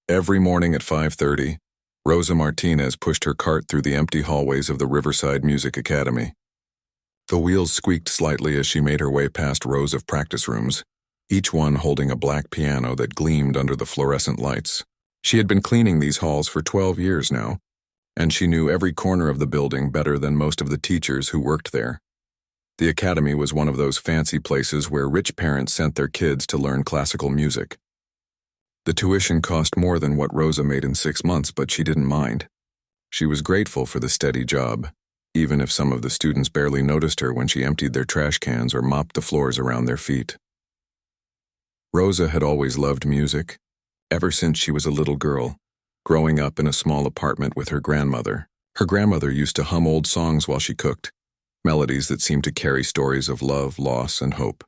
Every morning at 5:30, Rosa Martinez pushed her cart through the empty hallways of the Riverside Music Academy. The wheels squeaked slightly as she made her way past rows of practice rooms, each one holding a black piano that gleamed under the fluorescent lights. She had been cleaning these halls for 12 years now, and she knew every corner of the building better than most of the teachers who worked there. The academy was one of those fancy places where rich parents sent their kids to learn classical music. The tuition cost more than what Rosa made in 6 months, but she didn't mind. She was grateful for the steady job, even if some of the students barely noticed her when she emptied their trash cans or mopped the floors around their feet. Rosa had always loved music, ever since she was a little girl, growing up in a small apartment with her grandmother. Her grandmother used to hum old songs while she cooked, melodies that seemed to carry stories of love, loss, and hope.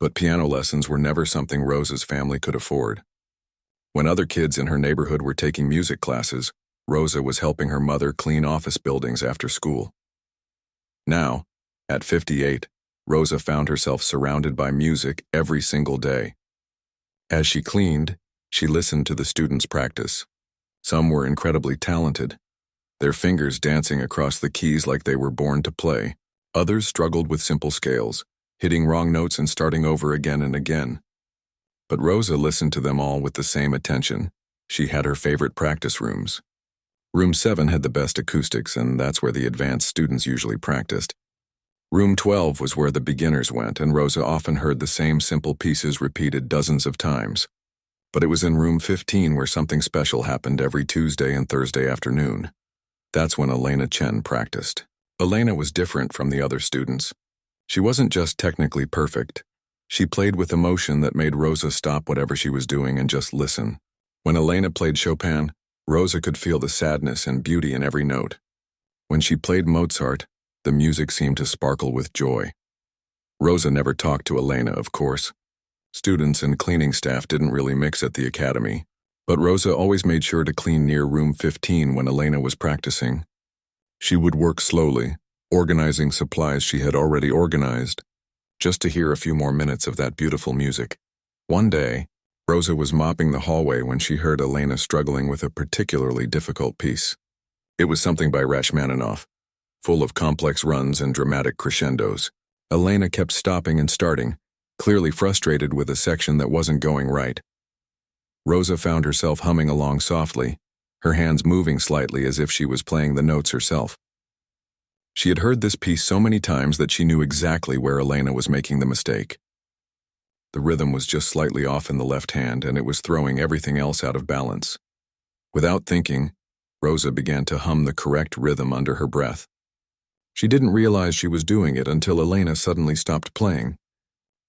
But piano lessons were never something Rosa's family could afford. When other kids in her neighborhood were taking music classes, Rosa was helping her mother clean office buildings after school. Now, at 58, Rosa found herself surrounded by music every single day. As she cleaned, she listened to the students practice. Some were incredibly talented, their fingers dancing across the keys like they were born to play. Others struggled with simple scales, hitting wrong notes and starting over again and again. But Rosa listened to them all with the same attention. She had her favorite practice rooms. Room 7 had the best acoustics, and that's where the advanced students usually practiced. Room 12 was where the beginners went, and Rosa often heard the same simple pieces repeated dozens of times. But it was in room 15 where something special happened every Tuesday and Thursday afternoon. That's when Elena Chen practiced. Elena was different from the other students. She wasn't just technically perfect. She played with emotion that made Rosa stop whatever she was doing and just listen. When Elena played Chopin, Rosa could feel the sadness and beauty in every note. When she played Mozart, the music seemed to sparkle with joy. Rosa never talked to Elena, of course. Students and cleaning staff didn't really mix at the academy, but Rosa always made sure to clean near room 15 when Elena was practicing. She would work slowly, organizing supplies she had already organized, just to hear a few more minutes of that beautiful music. One day, Rosa was mopping the hallway when she heard Elena struggling with a particularly difficult piece. It was something by Rachmaninoff, full of complex runs and dramatic crescendos. Elena kept stopping and starting, clearly frustrated with a section that wasn't going right. Rosa found herself humming along softly, her hands moving slightly as if she was playing the notes herself. She had heard this piece so many times that she knew exactly where Elena was making the mistake. The rhythm was just slightly off in the left hand, and it was throwing everything else out of balance. Without thinking, Rosa began to hum the correct rhythm under her breath. She didn't realize she was doing it until Elena suddenly stopped playing.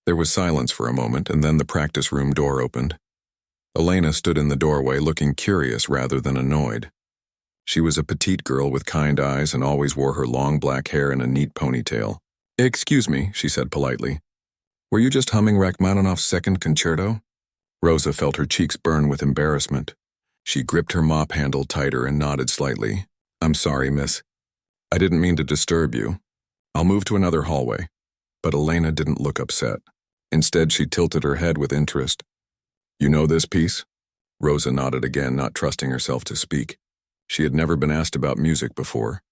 There was silence for a moment, and then the practice room door opened. Elena stood in the doorway looking curious rather than annoyed. She was a petite girl with kind eyes and always wore her long black hair in a neat ponytail. "Excuse me," she said politely. "Were you just humming Rachmaninoff's second concerto?" Rosa felt her cheeks burn with embarrassment. She gripped her mop handle tighter and nodded slightly. "I'm sorry, miss. I didn't mean to disturb you. I'll move to another hallway." But Elena didn't look upset. Instead, she tilted her head with interest. "You know this piece?" Rosa nodded again, not trusting herself to speak. She had never been asked about music before.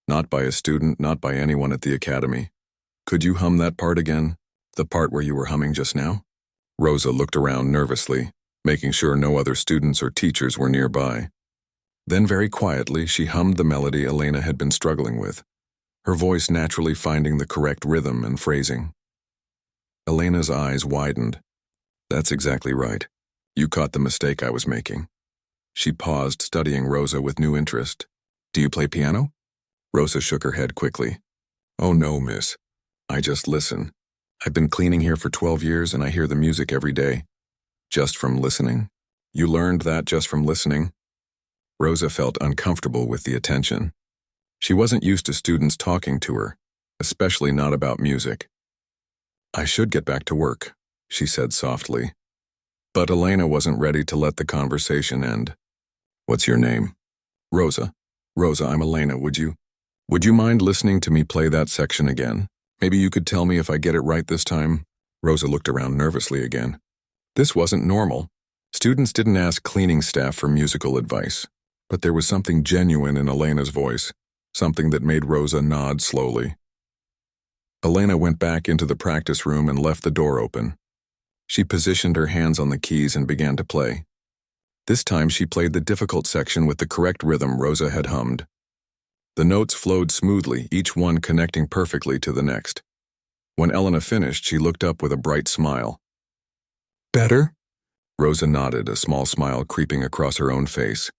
Not by a student, not by anyone at the academy. "Could you hum that part again? The part where you were humming just now?" Rosa looked around nervously, making sure no other students or teachers were nearby. Then very quietly, she hummed the melody Elena had been struggling with, her voice naturally finding the correct rhythm and phrasing. Elena's eyes widened. "That's exactly right. You caught the mistake I was making." She paused, studying Rosa with new interest. "Do you play piano?" Rosa shook her head quickly. "Oh no, miss. I just listen. I've been cleaning here for 12 years and I hear the music every day." "Just from listening? You learned that just from listening?" Rosa felt uncomfortable with the attention. She wasn't used to students talking to her, especially not about music. "I should get back to work," she said softly. But Elena wasn't ready to let the conversation end. "What's your name?" "Rosa. Rosa, I'm Elena. Would you mind listening to me play that section again? Maybe you could tell me if I get it right this time?" Rosa looked around nervously again. This wasn't normal. Students didn't ask cleaning staff for musical advice, but there was something genuine in Elena's voice, something that made Rosa nod slowly. Elena went back into the practice room and left the door open. She positioned her hands on the keys and began to play. This time she played the difficult section with the correct rhythm Rosa had hummed. The notes flowed smoothly, each one connecting perfectly to the next. When Elena finished, she looked up with a bright smile. "Better?" Rosa nodded, a small smile creeping across her own face.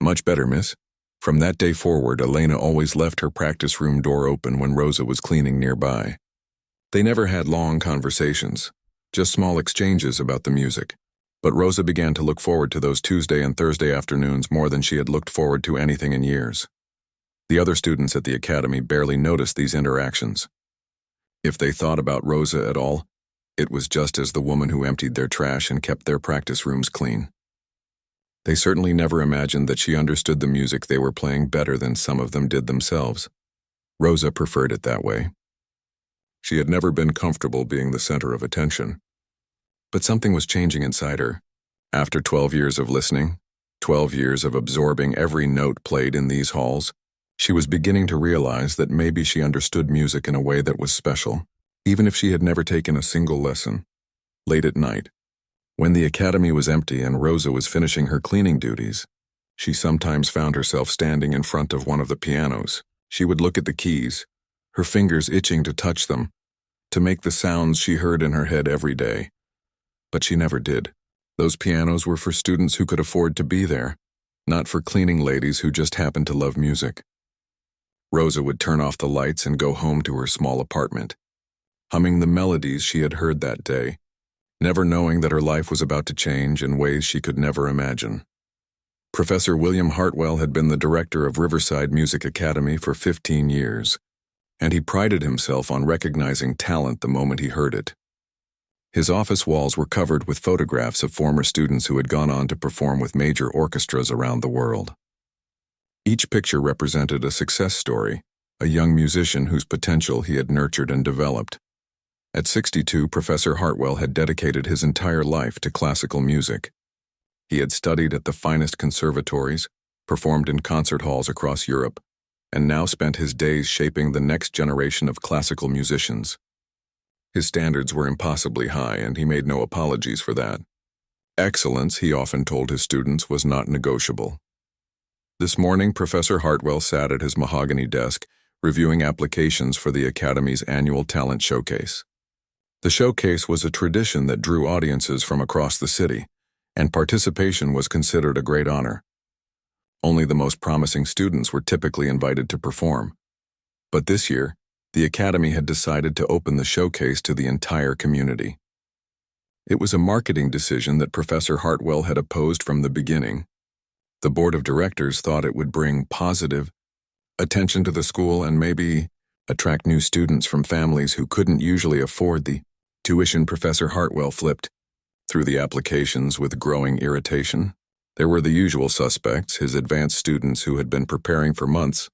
"Much better, miss." From that day forward, Elena always left her practice room door open when Rosa was cleaning nearby. They never had long conversations, just small exchanges about the music. But Rosa began to look forward to those Tuesday and Thursday afternoons more than she had looked forward to anything in years. The other students at the academy barely noticed these interactions. If they thought about Rosa at all, it was just as the woman who emptied their trash and kept their practice rooms clean. They certainly never imagined that she understood the music they were playing better than some of them did themselves. Rosa preferred it that way. She had never been comfortable being the center of attention. But something was changing inside her. After 12 years of listening, 12 years of absorbing every note played in these halls, she was beginning to realize that maybe she understood music in a way that was special, even if she had never taken a single lesson. Late at night, when the academy was empty and Rosa was finishing her cleaning duties, she sometimes found herself standing in front of one of the pianos. She would look at the keys, her fingers itching to touch them, to make the sounds she heard in her head every day. But she never did. Those pianos were for students who could afford to be there, not for cleaning ladies who just happened to love music. Rosa would turn off the lights and go home to her small apartment, humming the melodies she had heard that day, never knowing that her life was about to change in ways she could never imagine. Professor William Hartwell had been the director of Riverside Music Academy for 15 years, and he prided himself on recognizing talent the moment he heard it. His office walls were covered with photographs of former students who had gone on to perform with major orchestras around the world. Each picture represented a success story, a young musician whose potential he had nurtured and developed. At 62, Professor Hartwell had dedicated his entire life to classical music. He had studied at the finest conservatories, performed in concert halls across Europe, and now spent his days shaping the next generation of classical musicians. His standards were impossibly high, and he made no apologies for that. Excellence, he often told his students, was not negotiable. This morning, Professor Hartwell sat at his mahogany desk, reviewing applications for the Academy's annual talent showcase. The showcase was a tradition that drew audiences from across the city, and participation was considered a great honor. Only the most promising students were typically invited to perform. But this year, the Academy had decided to open the showcase to the entire community. It was a marketing decision that Professor Hartwell had opposed from the beginning. The board of directors thought it would bring positive attention to the school and maybe attract new students from families who couldn't usually afford the tuition. Professor Hartwell flipped through the applications with growing irritation. There were the usual suspects, his advanced students who had been preparing for months.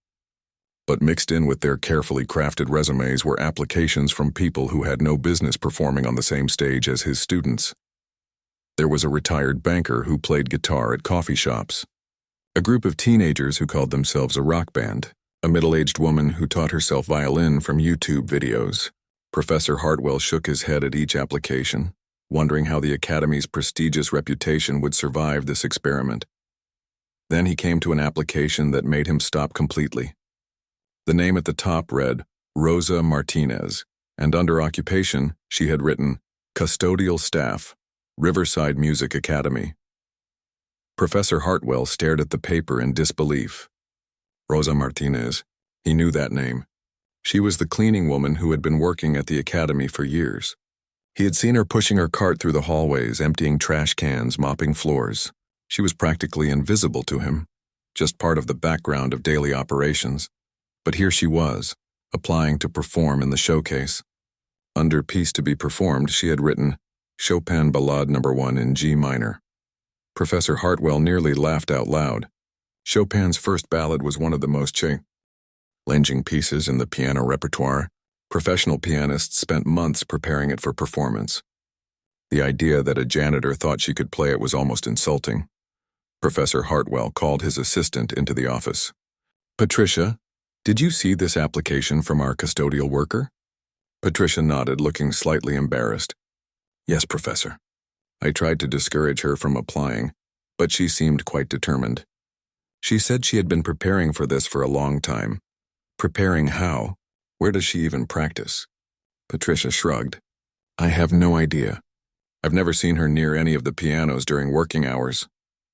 But mixed in with their carefully crafted resumes were applications from people who had no business performing on the same stage as his students. There was a retired banker who played guitar at coffee shops, a group of teenagers who called themselves a rock band, a middle-aged woman who taught herself violin from YouTube videos. Professor Hartwell shook his head at each application, wondering how the Academy's prestigious reputation would survive this experiment. Then he came to an application that made him stop completely. The name at the top read Rosa Martinez, and under occupation, she had written, Custodial Staff, Riverside Music Academy. Professor Hartwell stared at the paper in disbelief. Rosa Martinez, he knew that name. She was the cleaning woman who had been working at the academy for years. He had seen her pushing her cart through the hallways, emptying trash cans, mopping floors. She was practically invisible to him, just part of the background of daily operations. But here she was, applying to perform in the showcase. Under piece to be performed, she had written, Chopin Ballade No. 1 in G minor. Professor Hartwell nearly laughed out loud. Chopin's first ballad was one of the most challenging pieces in the piano repertoire. Professional pianists spent months preparing it for performance. The idea that a janitor thought she could play it was almost insulting. Professor Hartwell called his assistant into the office. "Patricia, did you see this application from our custodial worker?" Patricia nodded, looking slightly embarrassed. "Yes, Professor." I tried to discourage her from applying, but she seemed quite determined. She said she had been preparing for this for a long time. Preparing how? Where does she even practice? Patricia shrugged. "I have no idea. I've never seen her near any of the pianos during working hours."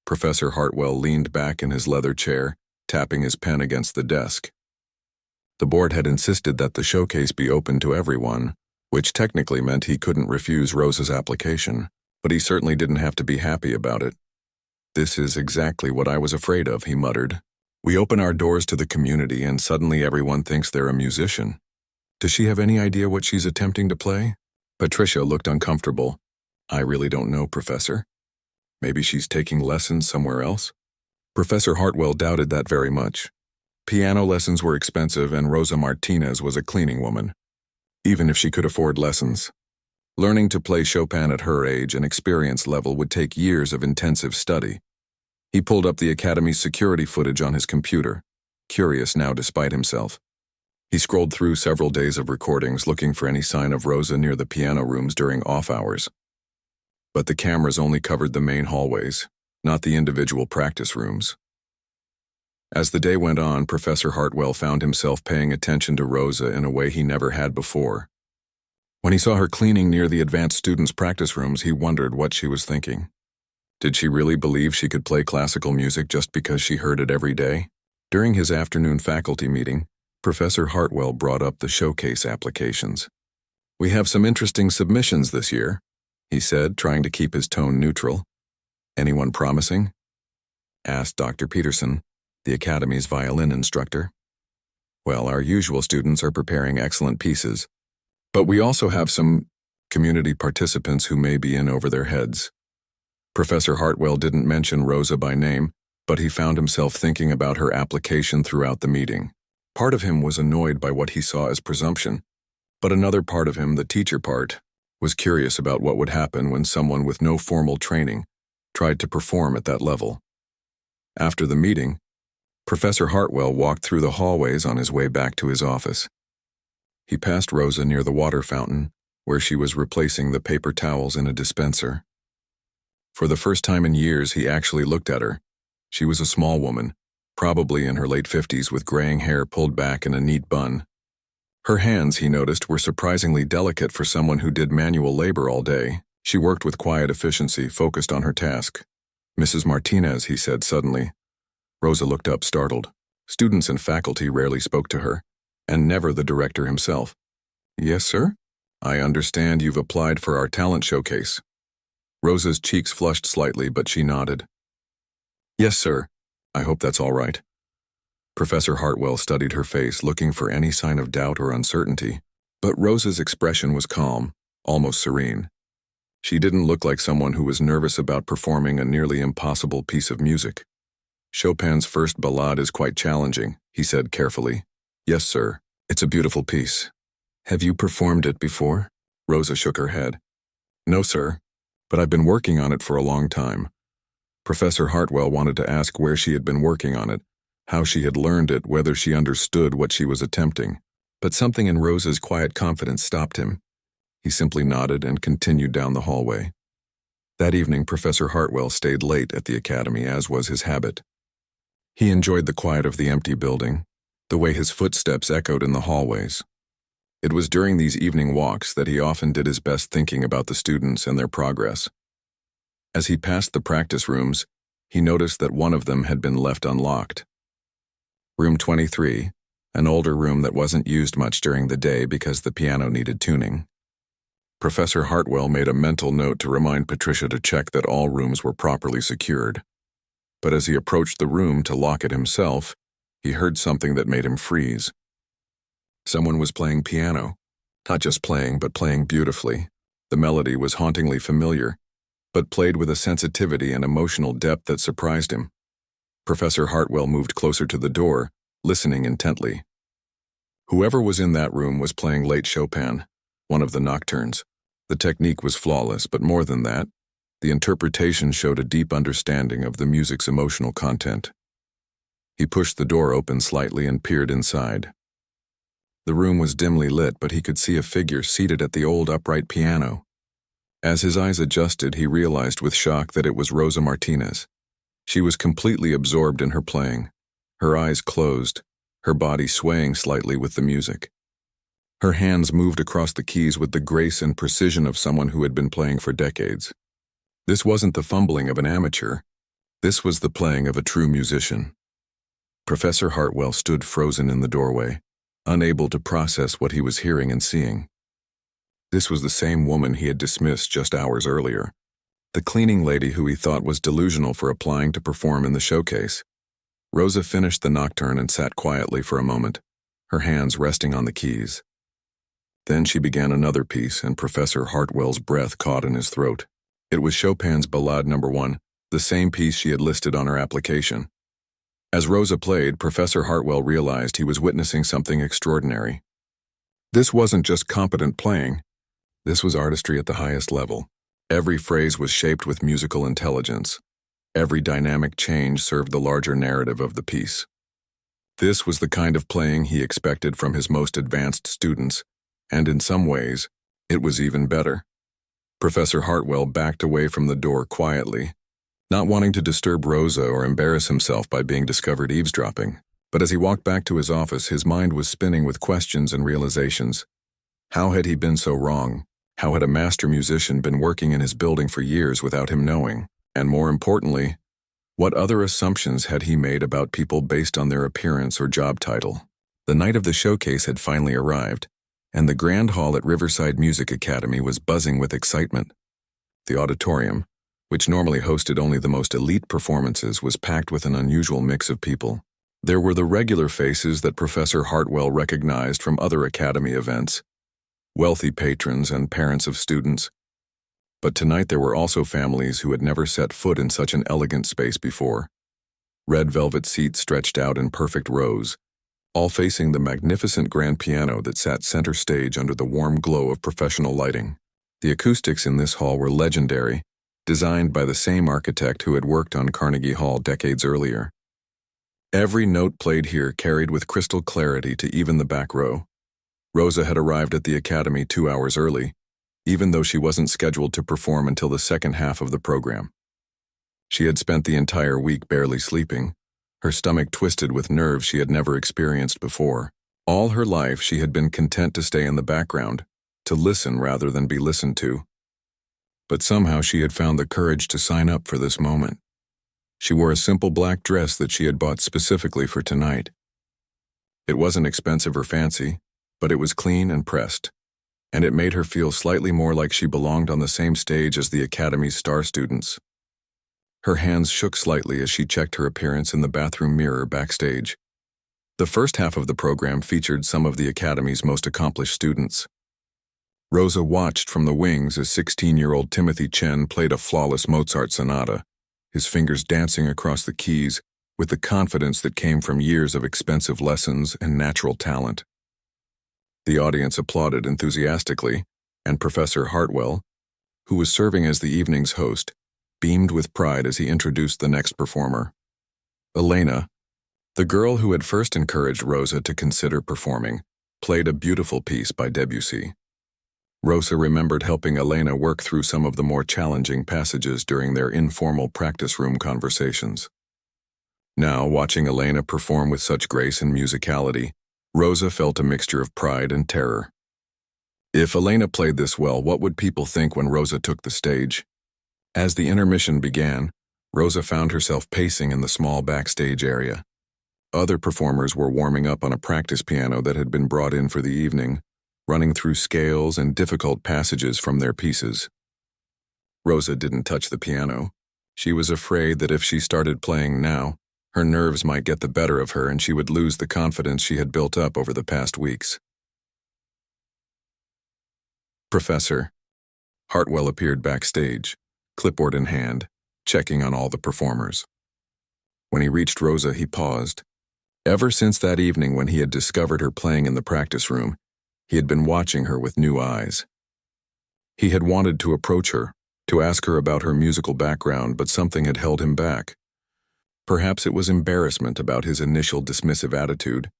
Professor Hartwell leaned back in his leather chair, tapping his pen against the desk. The board had insisted that the showcase be open to everyone, which technically meant he couldn't refuse Rosa's application, but he certainly didn't have to be happy about it. "This is exactly what I was afraid of," he muttered. "We open our doors to the community and suddenly everyone thinks they're a musician. Does she have any idea what she's attempting to play?" Patricia looked uncomfortable. "I really don't know, Professor. Maybe she's taking lessons somewhere else?" Professor Hartwell doubted that very much. Piano lessons were expensive and Rosa Martinez was a cleaning woman, even if she could afford lessons. Learning to play Chopin at her age and experience level would take years of intensive study. He pulled up the Academy's security footage on his computer, curious now despite himself. He scrolled through several days of recordings looking for any sign of Rosa near the piano rooms during off hours. But the cameras only covered the main hallways, not the individual practice rooms. As the day went on, Professor Hartwell found himself paying attention to Rosa in a way he never had before. When he saw her cleaning near the advanced students' practice rooms, he wondered what she was thinking. Did she really believe she could play classical music just because she heard it every day? During his afternoon faculty meeting, Professor Hartwell brought up the showcase applications. "We have some interesting submissions this year," he said, trying to keep his tone neutral. "Anyone promising?" asked Dr. Peterson, the Academy's violin instructor. "Well, our usual students are preparing excellent pieces, but we also have some community participants who may be in over their heads." Professor Hartwell didn't mention Rosa by name, but he found himself thinking about her application throughout the meeting. Part of him was annoyed by what he saw as presumption, but another part of him, the teacher part, was curious about what would happen when someone with no formal training tried to perform at that level. After the meeting, Professor Hartwell walked through the hallways on his way back to his office. He passed Rosa near the water fountain, where she was replacing the paper towels in a dispenser. For the first time in years, he actually looked at her. She was a small woman, probably in her late 50s with graying hair pulled back in a neat bun. Her hands, he noticed, were surprisingly delicate for someone who did manual labor all day. She worked with quiet efficiency, focused on her task. "Mrs. Martinez," he said suddenly. Rosa looked up, startled. Students and faculty rarely spoke to her, and never the director himself. "Yes, sir? I understand you've applied for our talent showcase." Rosa's cheeks flushed slightly, but she nodded. "Yes, sir. I hope that's all right." Professor Hartwell studied her face, looking for any sign of doubt or uncertainty, but Rosa's expression was calm, almost serene. She didn't look like someone who was nervous about performing a nearly impossible piece of music. "Chopin's first ballade is quite challenging," he said carefully. "Yes, sir. It's a beautiful piece." "Have you performed it before?" Rosa shook her head. "No, sir, but I've been working on it for a long time." Professor Hartwell wanted to ask where she had been working on it, how she had learned it, whether she understood what she was attempting. But something in Rosa's quiet confidence stopped him. He simply nodded and continued down the hallway. That evening, Professor Hartwell stayed late at the Academy, as was his habit. He enjoyed the quiet of the empty building, the way his footsteps echoed in the hallways. It was during these evening walks that he often did his best thinking about the students and their progress. As he passed the practice rooms, he noticed that one of them had been left unlocked. Room 23, an older room that wasn't used much during the day because the piano needed tuning. Professor Hartwell made a mental note to remind Patricia to check that all rooms were properly secured. But as he approached the room to lock it himself, he heard something that made him freeze. Someone was playing piano. Not just playing, but playing beautifully. The melody was hauntingly familiar, but played with a sensitivity and emotional depth that surprised him. Professor Hartwell moved closer to the door, listening intently. Whoever was in that room was playing late Chopin, one of the nocturnes. The technique was flawless, but more than that, the interpretation showed a deep understanding of the music's emotional content. He pushed the door open slightly and peered inside. The room was dimly lit, but he could see a figure seated at the old upright piano. As his eyes adjusted, he realized with shock that it was Rosa Martinez. She was completely absorbed in her playing, her eyes closed, her body swaying slightly with the music. Her hands moved across the keys with the grace and precision of someone who had been playing for decades. This wasn't the fumbling of an amateur. This was the playing of a true musician. Professor Hartwell stood frozen in the doorway, unable to process what he was hearing and seeing. This was the same woman he had dismissed just hours earlier, the cleaning lady who he thought was delusional for applying to perform in the showcase. Rosa finished the nocturne and sat quietly for a moment, her hands resting on the keys. Then she began another piece, and Professor Hartwell's breath caught in his throat. It was Chopin's Ballade No. 1, the same piece she had listed on her application. As Rosa played, Professor Hartwell realized he was witnessing something extraordinary. This wasn't just competent playing. This was artistry at the highest level. Every phrase was shaped with musical intelligence. Every dynamic change served the larger narrative of the piece. This was the kind of playing he expected from his most advanced students, and in some ways, it was even better. Professor Hartwell backed away from the door quietly, not wanting to disturb Rosa or embarrass himself by being discovered eavesdropping. But as he walked back to his office, his mind was spinning with questions and realizations. How had he been so wrong? How had a master musician been working in his building for years without him knowing? And more importantly, what other assumptions had he made about people based on their appearance or job title? The night of the showcase had finally arrived, and the grand hall at Riverside Music Academy was buzzing with excitement. The auditorium, which normally hosted only the most elite performances, was packed with an unusual mix of people. There were the regular faces that Professor Hartwell recognized from other academy events, wealthy patrons and parents of students. But tonight there were also families who had never set foot in such an elegant space before. Red velvet seats stretched out in perfect rows, all facing the magnificent grand piano that sat center stage under the warm glow of professional lighting. The acoustics in this hall were legendary, designed by the same architect who had worked on Carnegie Hall decades earlier. Every note played here carried with crystal clarity to even the back row. Rosa had arrived at the academy 2 hours early, even though she wasn't scheduled to perform until the second half of the program. She had spent the entire week barely sleeping, her stomach twisted with nerves she had never experienced before. All her life she had been content to stay in the background, to listen rather than be listened to. But somehow she had found the courage to sign up for this moment. She wore a simple black dress that she had bought specifically for tonight. It wasn't expensive or fancy, but it was clean and pressed, and it made her feel slightly more like she belonged on the same stage as the Academy's star students. Her hands shook slightly as she checked her appearance in the bathroom mirror backstage. The first half of the program featured some of the Academy's most accomplished students. Rosa watched from the wings as 16-year-old Timothy Chen played a flawless Mozart sonata, his fingers dancing across the keys with the confidence that came from years of expensive lessons and natural talent. The audience applauded enthusiastically, and Professor Hartwell, who was serving as the evening's host, beamed with pride as he introduced the next performer. Elena, the girl who had first encouraged Rosa to consider performing, played a beautiful piece by Debussy. Rosa remembered helping Elena work through some of the more challenging passages during their informal practice room conversations. Now, watching Elena perform with such grace and musicality, Rosa felt a mixture of pride and terror. If Elena played this well, what would people think when Rosa took the stage? As the intermission began, Rosa found herself pacing in the small backstage area. Other performers were warming up on a practice piano that had been brought in for the evening, running through scales and difficult passages from their pieces. Rosa didn't touch the piano. She was afraid that if she started playing now, her nerves might get the better of her and she would lose the confidence she had built up over the past weeks. Professor Hartwell appeared backstage, clipboard in hand, checking on all the performers. When he reached Rosa, he paused. Ever since that evening when he had discovered her playing in the practice room, he had been watching her with new eyes. He had wanted to approach her, to ask her about her musical background, but something had held him back. Perhaps it was embarrassment about his initial dismissive attitude,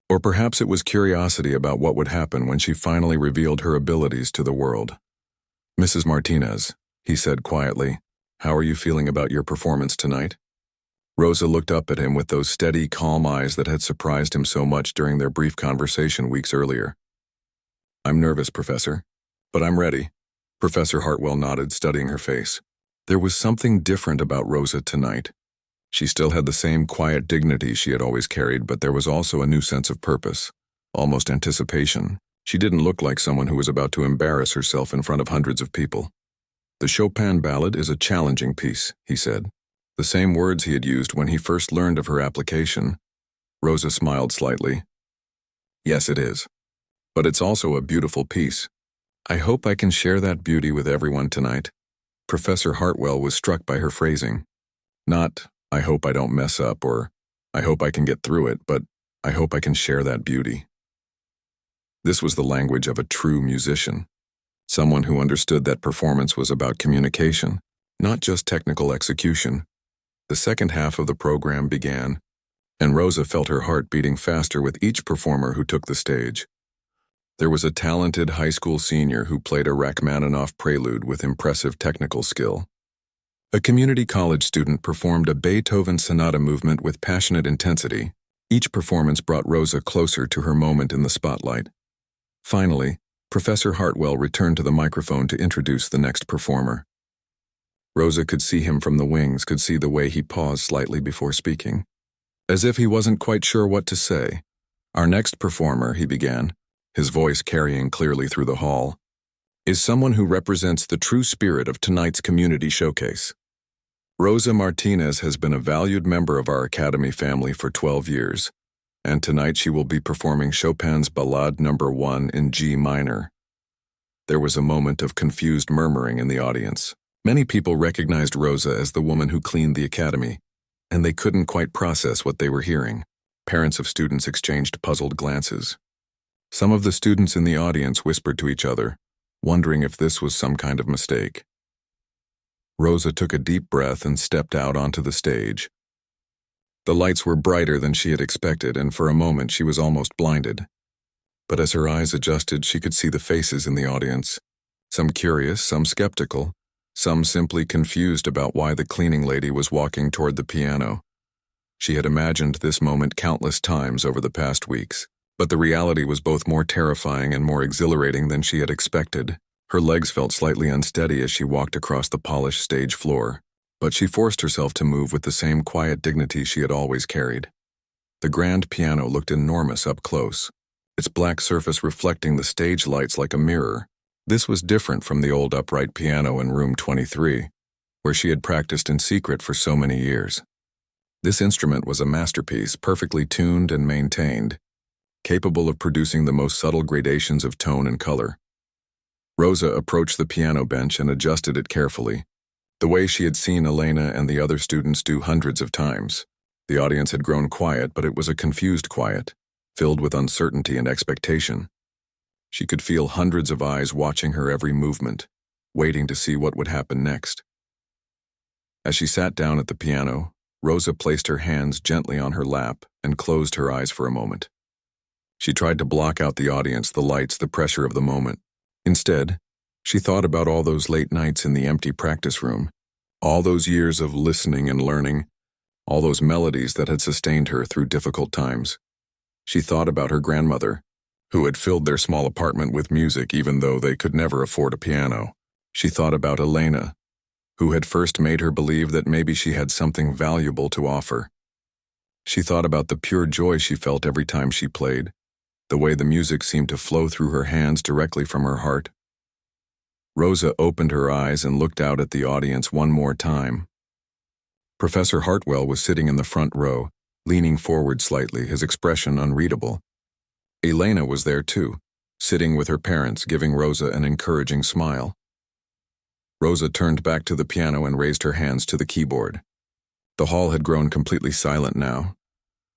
or perhaps it was curiosity about what would happen when she finally revealed her abilities to the world. "Mrs. Martinez," he said quietly, "how are you feeling about your performance tonight?" Rosa looked up at him with those steady, calm eyes that had surprised him so much during their brief conversation weeks earlier. "I'm nervous, Professor, but I'm ready." Professor Hartwell nodded, studying her face. There was something different about Rosa tonight. She still had the same quiet dignity she had always carried, but there was also a new sense of purpose, almost anticipation. She didn't look like someone who was about to embarrass herself in front of hundreds of people. "The Chopin Ballad is a challenging piece," he said. The same words he had used when he first learned of her application. Rosa smiled slightly. "Yes, it is. But it's also a beautiful piece. I hope I can share that beauty with everyone tonight." Professor Hartwell was struck by her phrasing. Not, "I hope I don't mess up," or "I hope I can get through it," but "I hope I can share that beauty." This was the language of a true musician, someone who understood that performance was about communication, not just technical execution. The second half of the program began, and Rosa felt her heart beating faster with each performer who took the stage. There was a talented high school senior who played a Rachmaninoff prelude with impressive technical skill. A community college student performed a Beethoven sonata movement with passionate intensity. Each performance brought Rosa closer to her moment in the spotlight. Finally, Professor Hartwell returned to the microphone to introduce the next performer. Rosa could see him from the wings, could see the way he paused slightly before speaking, as if he wasn't quite sure what to say. "Our next performer," he began, his voice carrying clearly through the hall, "is someone who represents the true spirit of tonight's community showcase. Rosa Martinez has been a valued member of our Academy family for 12 years, and tonight she will be performing Chopin's Ballade No. 1 in G minor." There was a moment of confused murmuring in the audience. Many people recognized Rosa as the woman who cleaned the academy, and they couldn't quite process what they were hearing. Parents of students exchanged puzzled glances. Some of the students in the audience whispered to each other, wondering if this was some kind of mistake. Rosa took a deep breath and stepped out onto the stage. The lights were brighter than she had expected, and for a moment she was almost blinded. But as her eyes adjusted, she could see the faces in the audience, some curious, some skeptical, some simply confused about why the cleaning lady was walking toward the piano. She had imagined this moment countless times over the past weeks, but the reality was both more terrifying and more exhilarating than she had expected. Her legs felt slightly unsteady as she walked across the polished stage floor, but she forced herself to move with the same quiet dignity she had always carried. The grand piano looked enormous up close, its black surface reflecting the stage lights like a mirror. This was different from the old upright piano in room 23, where she had practiced in secret for so many years. This instrument was a masterpiece, perfectly tuned and maintained, capable of producing the most subtle gradations of tone and color. Rosa approached the piano bench and adjusted it carefully, the way she had seen Elena and the other students do hundreds of times. The audience had grown quiet, but it was a confused quiet, filled with uncertainty and expectation. She could feel hundreds of eyes watching her every movement, waiting to see what would happen next. As she sat down at the piano, Rosa placed her hands gently on her lap and closed her eyes for a moment. She tried to block out the audience, the lights, the pressure of the moment. Instead, she thought about all those late nights in the empty practice room, all those years of listening and learning, all those melodies that had sustained her through difficult times. She thought about her grandmother, who had filled their small apartment with music even though they could never afford a piano. She thought about Elena, who had first made her believe that maybe she had something valuable to offer. She thought about the pure joy she felt every time she played, the way the music seemed to flow through her hands directly from her heart. Rosa opened her eyes and looked out at the audience one more time. Professor Hartwell was sitting in the front row, leaning forward slightly, his expression unreadable. Elena was there too, sitting with her parents, giving Rosa an encouraging smile. Rosa turned back to the piano and raised her hands to the keyboard. The hall had grown completely silent now,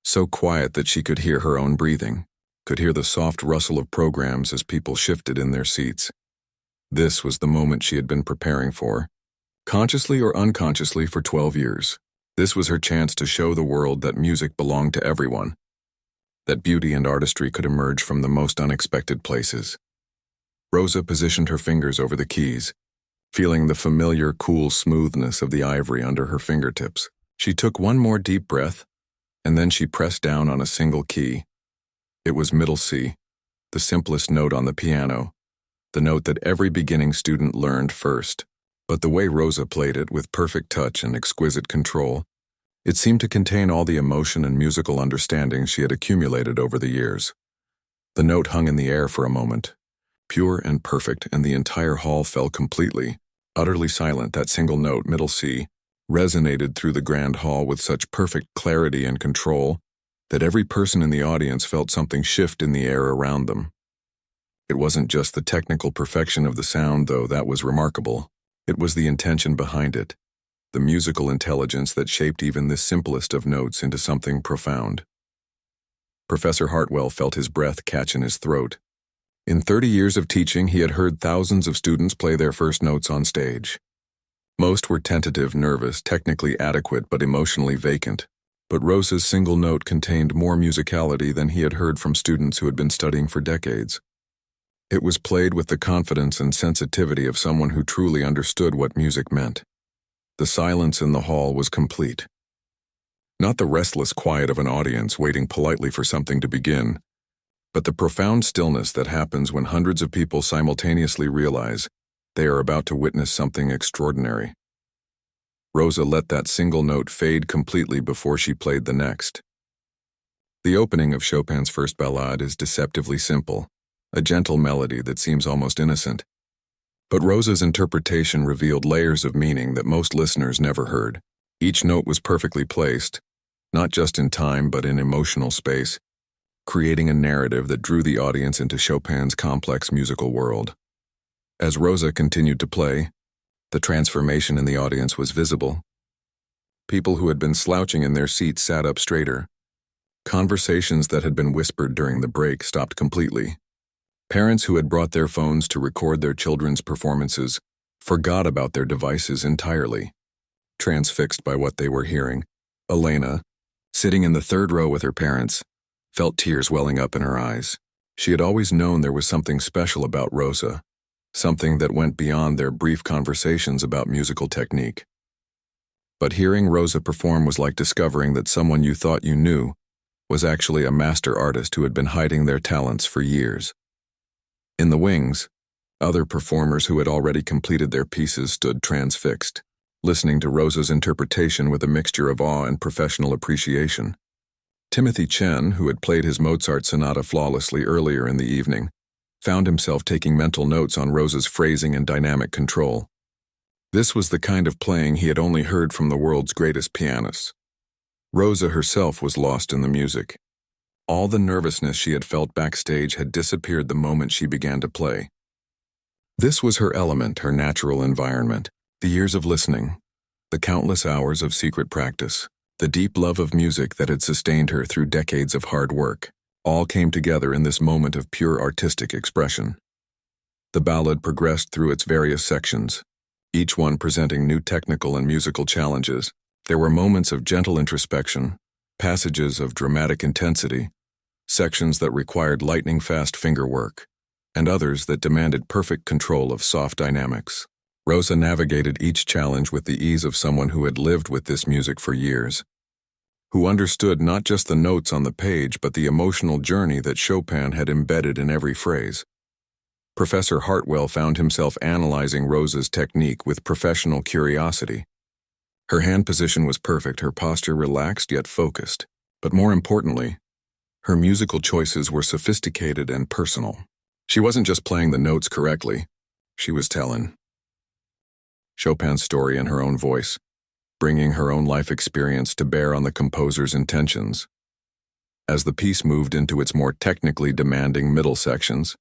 so quiet that she could hear her own breathing, could hear the soft rustle of programs as people shifted in their seats. This was the moment she had been preparing for, consciously or unconsciously for 12 years. This was her chance to show the world that music belonged to everyone, that beauty and artistry could emerge from the most unexpected places. Rosa positioned her fingers over the keys, feeling the familiar, cool smoothness of the ivory under her fingertips. She took one more deep breath, and then she pressed down on a single key. It was middle C, the simplest note on the piano, the note that every beginning student learned first. But the way Rosa played it with perfect touch and exquisite control, it seemed to contain all the emotion and musical understanding she had accumulated over the years. The note hung in the air for a moment, pure and perfect, and the entire hall fell completely, utterly silent. That single note, middle C, resonated through the grand hall with such perfect clarity and control that every person in the audience felt something shift in the air around them. It wasn't just the technical perfection of the sound, though that was remarkable. It was the intention behind it, the musical intelligence that shaped even the simplest of notes into something profound. Professor Hartwell felt his breath catch in his throat. In 30 years of teaching, he had heard thousands of students play their first notes on stage. Most were tentative, nervous, technically adequate, but emotionally vacant. But Rosa's single note contained more musicality than he had heard from students who had been studying for decades. It was played with the confidence and sensitivity of someone who truly understood what music meant. The silence in the hall was complete. Not the restless quiet of an audience waiting politely for something to begin, but the profound stillness that happens when hundreds of people simultaneously realize they are about to witness something extraordinary. Rosa let that single note fade completely before she played the next. The opening of Chopin's first ballade is deceptively simple, a gentle melody that seems almost innocent. But Rosa's interpretation revealed layers of meaning that most listeners never heard. Each note was perfectly placed, not just in time but in emotional space, creating a narrative that drew the audience into Chopin's complex musical world. As Rosa continued to play, the transformation in the audience was visible. People who had been slouching in their seats sat up straighter. Conversations that had been whispered during the break stopped completely. Parents who had brought their phones to record their children's performances forgot about their devices entirely. Transfixed by what they were hearing, Elena, sitting in the third row with her parents, felt tears welling up in her eyes. She had always known there was something special about Rosa, something that went beyond their brief conversations about musical technique. But hearing Rosa perform was like discovering that someone you thought you knew was actually a master artist who had been hiding their talents for years. In the wings, other performers who had already completed their pieces stood transfixed, listening to Rosa's interpretation with a mixture of awe and professional appreciation. Timothy Chen, who had played his Mozart sonata flawlessly earlier in the evening, found himself taking mental notes on Rosa's phrasing and dynamic control. This was the kind of playing he had only heard from the world's greatest pianists. Rosa herself was lost in the music. All the nervousness she had felt backstage had disappeared the moment she began to play. This was her element, her natural environment, the years of listening, the countless hours of secret practice, the deep love of music that had sustained her through decades of hard work, all came together in this moment of pure artistic expression. The ballad progressed through its various sections, each one presenting new technical and musical challenges. There were moments of gentle introspection, passages of dramatic intensity, sections that required lightning-fast finger work, and others that demanded perfect control of soft dynamics. Rosa navigated each challenge with the ease of someone who had lived with this music for years, who understood not just the notes on the page but the emotional journey that Chopin had embedded in every phrase. Professor Hartwell found himself analyzing Rosa's technique with professional curiosity. Her hand position was perfect, her posture relaxed yet focused, but more importantly, her musical choices were sophisticated and personal. She wasn't just playing the notes correctly, she was telling Chopin's story in her own voice, bringing her own life experience to bear on the composer's intentions. As the piece moved into its more technically demanding middle sections,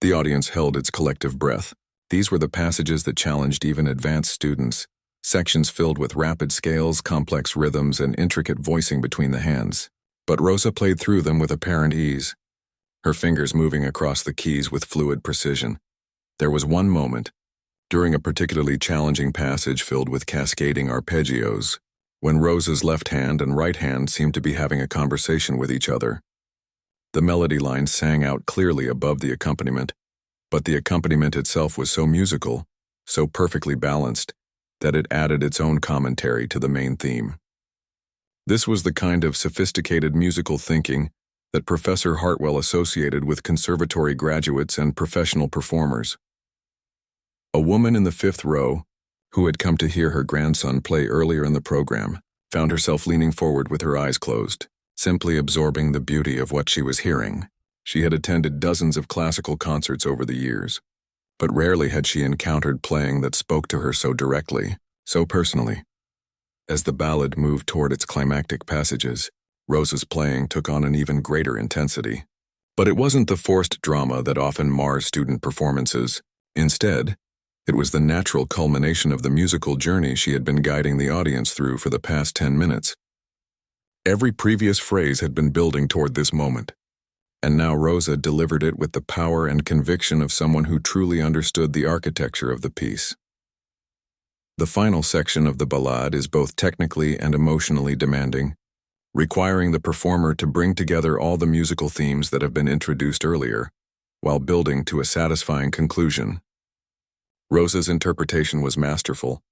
the audience held its collective breath. These were the passages that challenged even advanced students, sections filled with rapid scales, complex rhythms, and intricate voicing between the hands. But Rosa played through them with apparent ease, her fingers moving across the keys with fluid precision. There was one moment, during a particularly challenging passage filled with cascading arpeggios, when Rosa's left hand and right hand seemed to be having a conversation with each other. The melody line sang out clearly above the accompaniment, but the accompaniment itself was so musical, so perfectly balanced, that it added its own commentary to the main theme. This was the kind of sophisticated musical thinking that Professor Hartwell associated with conservatory graduates and professional performers. A woman in the fifth row, who had come to hear her grandson play earlier in the program, found herself leaning forward with her eyes closed, simply absorbing the beauty of what she was hearing. She had attended dozens of classical concerts over the years, but rarely had she encountered playing that spoke to her so directly, so personally. As the ballad moved toward its climactic passages, Rosa's playing took on an even greater intensity. But it wasn't the forced drama that often mars student performances. Instead, it was the natural culmination of the musical journey she had been guiding the audience through for the past 10 minutes. Every previous phrase had been building toward this moment, and now Rosa delivered it with the power and conviction of someone who truly understood the architecture of the piece. The final section of the ballade is both technically and emotionally demanding, requiring the performer to bring together all the musical themes that have been introduced earlier, while building to a satisfying conclusion. Rosa's interpretation was masterful,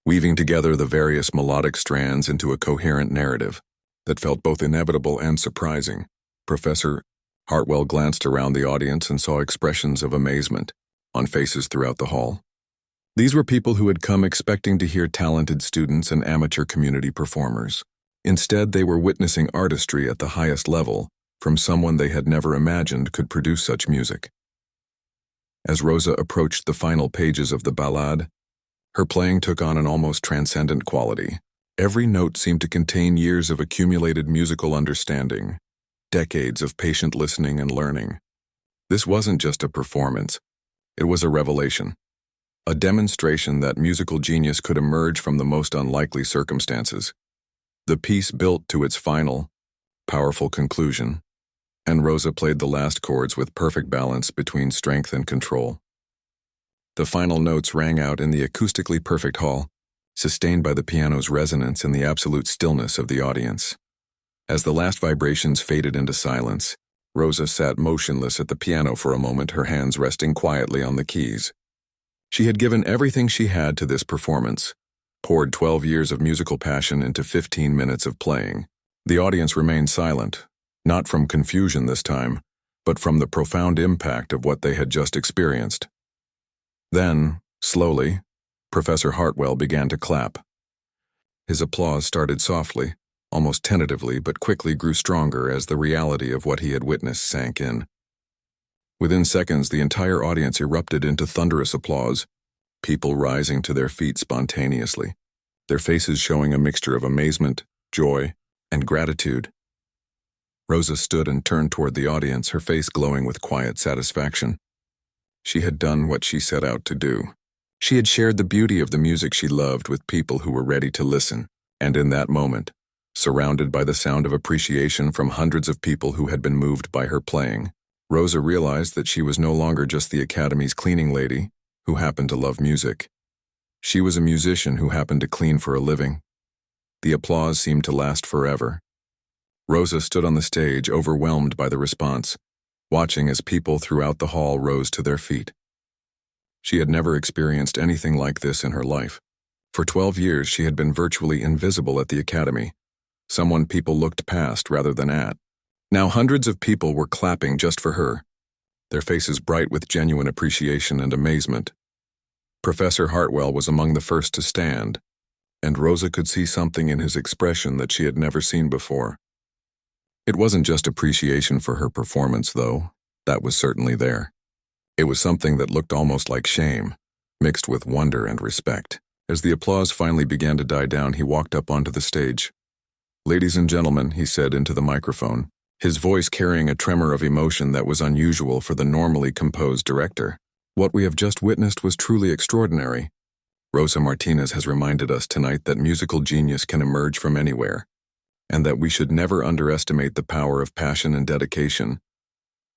weaving together the various melodic strands into a coherent narrative that felt both inevitable and surprising. Professor Hartwell glanced around the audience and saw expressions of amazement on faces throughout the hall. These were people who had come expecting to hear talented students and amateur community performers. Instead, they were witnessing artistry at the highest level from someone they had never imagined could produce such music. As Rosa approached the final pages of the ballade, her playing took on an almost transcendent quality. Every note seemed to contain years of accumulated musical understanding, decades of patient listening and learning. This wasn't just a performance, it was a revelation, a demonstration that musical genius could emerge from the most unlikely circumstances. The piece built to its final, powerful conclusion, and Rosa played the last chords with perfect balance between strength and control. The final notes rang out in the acoustically perfect hall, sustained by the piano's resonance and the absolute stillness of the audience. As the last vibrations faded into silence, Rosa sat motionless at the piano for a moment, her hands resting quietly on the keys. She had given everything she had to this performance, poured 12 years of musical passion into 15 minutes of playing. The audience remained silent, not from confusion this time, but from the profound impact of what they had just experienced. Then, slowly, Professor Hartwell began to clap. His applause started softly, almost tentatively, but quickly grew stronger as the reality of what he had witnessed sank in. Within seconds, the entire audience erupted into thunderous applause, people rising to their feet spontaneously, their faces showing a mixture of amazement, joy, and gratitude. Rosa stood and turned toward the audience, her face glowing with quiet satisfaction. She had done what she set out to do. She had shared the beauty of the music she loved with people who were ready to listen, and in that moment, surrounded by the sound of appreciation from hundreds of people who had been moved by her playing, Rosa realized that she was no longer just the Academy's cleaning lady who happened to love music. She was a musician who happened to clean for a living. The applause seemed to last forever. Rosa stood on the stage, overwhelmed by the response, watching as people throughout the hall rose to their feet. She had never experienced anything like this in her life. For 12 years, she had been virtually invisible at the Academy, someone people looked past rather than at. Now hundreds of people were clapping just for her, their faces bright with genuine appreciation and amazement. Professor Hartwell was among the first to stand, and Rosa could see something in his expression that she had never seen before. It wasn't just appreciation for her performance, though. That was certainly there. It was something that looked almost like shame, mixed with wonder and respect. As the applause finally began to die down, he walked up onto the stage. "Ladies and gentlemen," he said into the microphone, his voice carrying a tremor of emotion that was unusual for the normally composed director. "What we have just witnessed was truly extraordinary. Rosa Martinez has reminded us tonight that musical genius can emerge from anywhere, and that we should never underestimate the power of passion and dedication."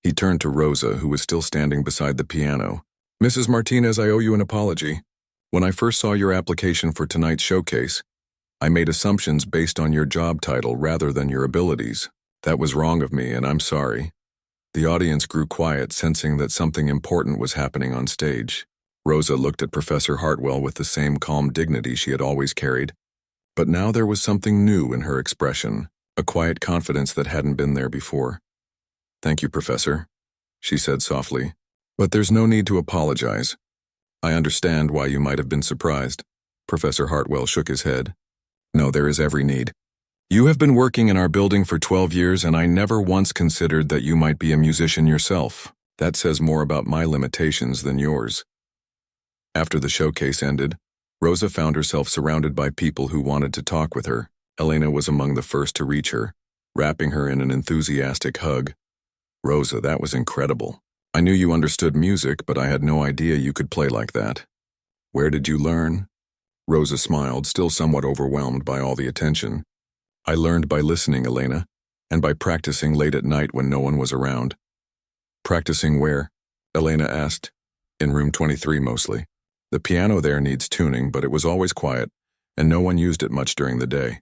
He turned to Rosa, who was still standing beside the piano, Mrs. Martinez, I owe you an apology. When I first saw your application for tonight's showcase, I made assumptions based on your job title rather than your abilities. That was wrong of me, and I'm sorry. The audience grew quiet, sensing that something important was happening on stage. Rosa looked at Professor Hartwell with the same calm dignity she had always carried, but now there was something new in her expression, a quiet confidence that hadn't been there before. Thank you, Professor, she said softly, but there's no need to apologize. I understand why you might have been surprised. Professor Hartwell shook his head. No, there is every need. You have been working in our building for 12 years, and I never once considered that you might be a musician yourself. That says more about my limitations than yours. After the showcase ended, Rosa found herself surrounded by people who wanted to talk with her. Elena was among the first to reach her, wrapping her in an enthusiastic hug. Rosa, that was incredible. I knew you understood music, but I had no idea you could play like that. Where did you learn? Rosa smiled, still somewhat overwhelmed by all the attention. I learned by listening, Elena, and by practicing late at night when no one was around. Practicing where? Elena asked. In room 23 mostly. The piano there needs tuning, but it was always quiet, and no one used it much during the day.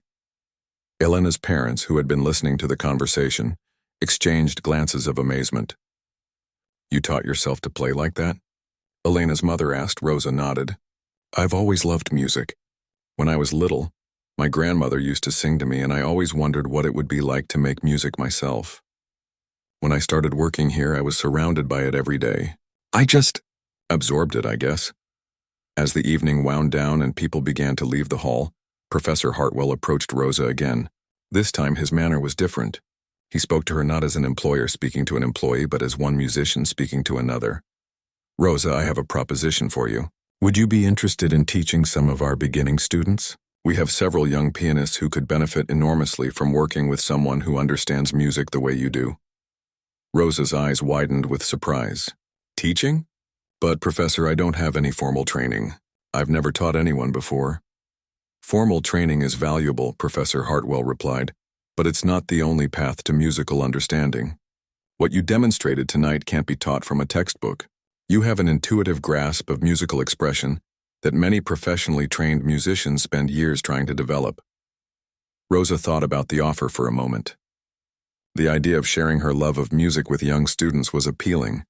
Elena's parents, who had been listening to the conversation, exchanged glances of amazement. You taught yourself to play like that? Elena's mother asked. Rosa nodded. I've always loved music. When I was little, my grandmother used to sing to me, and I always wondered what it would be like to make music myself. When I started working here, I was surrounded by it every day. I just absorbed it, I guess. As the evening wound down and people began to leave the hall, Professor Hartwell approached Rosa again. This time his manner was different. He spoke to her not as an employer speaking to an employee, but as one musician speaking to another. Rosa, I have a proposition for you. Would you be interested in teaching some of our beginning students? We have several young pianists who could benefit enormously from working with someone who understands music the way you do. Rosa's eyes widened with surprise. Teaching? But, Professor, I don't have any formal training. I've never taught anyone before. Formal training is valuable, Professor Hartwell replied, but it's not the only path to musical understanding. What you demonstrated tonight can't be taught from a textbook. You have an intuitive grasp of musical expression that many professionally trained musicians spend years trying to develop. Rosa thought about the offer for a moment. The idea of sharing her love of music with young students was appealing,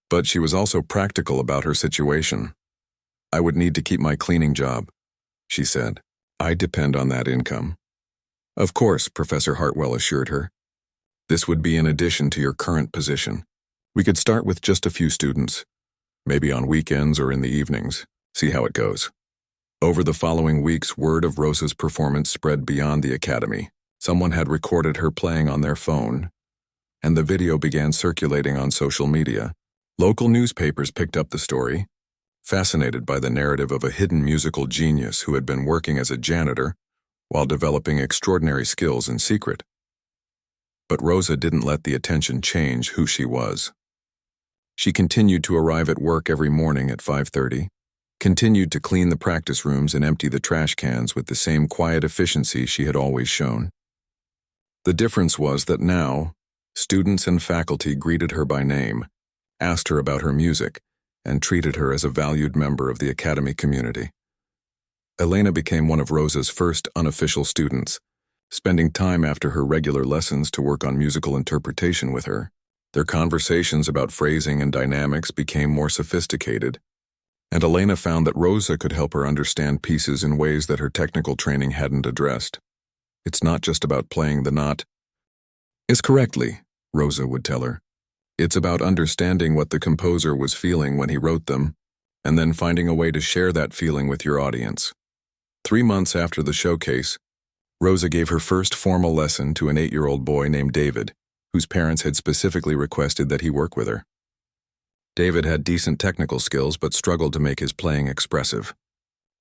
but she was also practical about her situation. I would need to keep my cleaning job, she said. I depend on that income. Of course, Professor Hartwell assured her. This would be in addition to your current position. We could start with just a few students, maybe on weekends or in the evenings, see how it goes. Over the following weeks, word of Rosa's performance spread beyond the academy. Someone had recorded her playing on their phone, and the video began circulating on social media. Local newspapers picked up the story, fascinated by the narrative of a hidden musical genius who had been working as a janitor while developing extraordinary skills in secret. But Rosa didn't let the attention change who she was. She continued to arrive at work every morning at 5:30, continued to clean the practice rooms and empty the trash cans with the same quiet efficiency she had always shown. The difference was that now, students and faculty greeted her by name, asked her about her music, and treated her as a valued member of the academy community. Elena became one of Rosa's first unofficial students, spending time after her regular lessons to work on musical interpretation with her. Their conversations about phrasing and dynamics became more sophisticated, and Elena found that Rosa could help her understand pieces in ways that her technical training hadn't addressed. It's not just about playing the knot is correctly, Rosa would tell her. It's about understanding what the composer was feeling when he wrote them, and then finding a way to share that feeling with your audience. 3 months after the showcase, Rosa gave her first formal lesson to an 8-year-old boy named David, whose parents had specifically requested that he work with her. David had decent technical skills but struggled to make his playing expressive.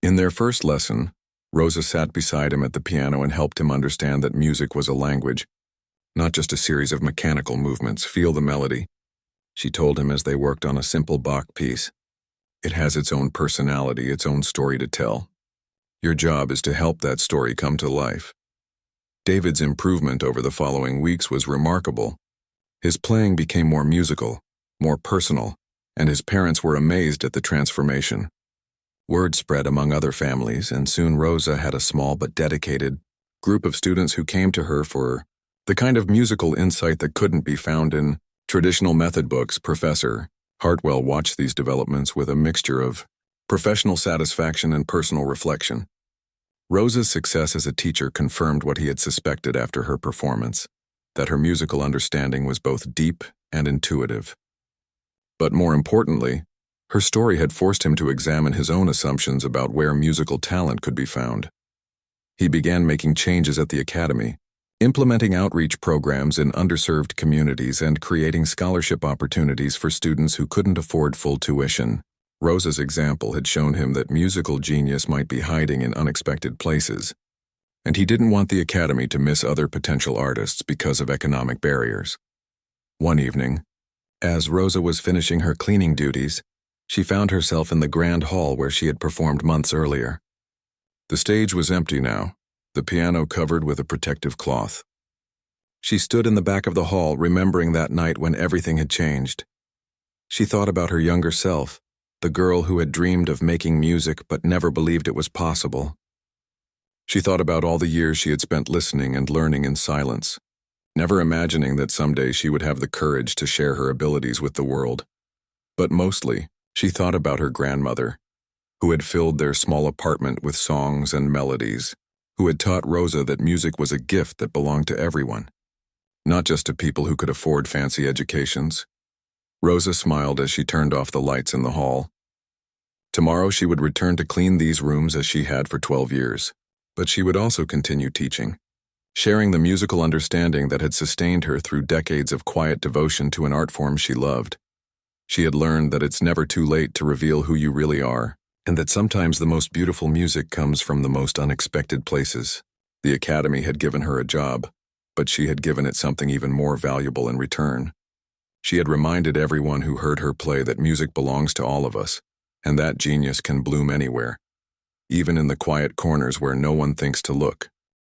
In their first lesson, Rosa sat beside him at the piano and helped him understand that music was a language, not just a series of mechanical movements. Feel the melody, she told him as they worked on a simple Bach piece. It has its own personality, its own story to tell. Your job is to help that story come to life. David's improvement over the following weeks was remarkable. His playing became more musical, more personal, and his parents were amazed at the transformation. Word spread among other families, and soon Rosa had a small but dedicated group of students who came to her for the kind of musical insight that couldn't be found in traditional method books. Professor Hartwell watched these developments with a mixture of professional satisfaction and personal reflection. Rosa's success as a teacher confirmed what he had suspected after her performance, that her musical understanding was both deep and intuitive. But more importantly, her story had forced him to examine his own assumptions about where musical talent could be found. He began making changes at the academy, implementing outreach programs in underserved communities and creating scholarship opportunities for students who couldn't afford full tuition. Rosa's example had shown him that musical genius might be hiding in unexpected places, and he didn't want the academy to miss other potential artists because of economic barriers. One evening, as Rosa was finishing her cleaning duties, she found herself in the grand hall where she had performed months earlier. The stage was empty now, the piano covered with a protective cloth. She stood in the back of the hall, remembering that night when everything had changed. She thought about her younger self, the girl who had dreamed of making music but never believed it was possible. She thought about all the years she had spent listening and learning in silence, never imagining that someday she would have the courage to share her abilities with the world. But mostly, she thought about her grandmother, who had filled their small apartment with songs and melodies, who had taught Rosa that music was a gift that belonged to everyone, not just to people who could afford fancy educations. Rosa smiled as she turned off the lights in the hall. Tomorrow she would return to clean these rooms as she had for 12 years, but she would also continue teaching, sharing the musical understanding that had sustained her through decades of quiet devotion to an art form she loved. She had learned that it's never too late to reveal who you really are, and that sometimes the most beautiful music comes from the most unexpected places. The academy had given her a job, but she had given it something even more valuable in return. She had reminded everyone who heard her play that music belongs to all of us, and that genius can bloom anywhere, even in the quiet corners where no one thinks to look.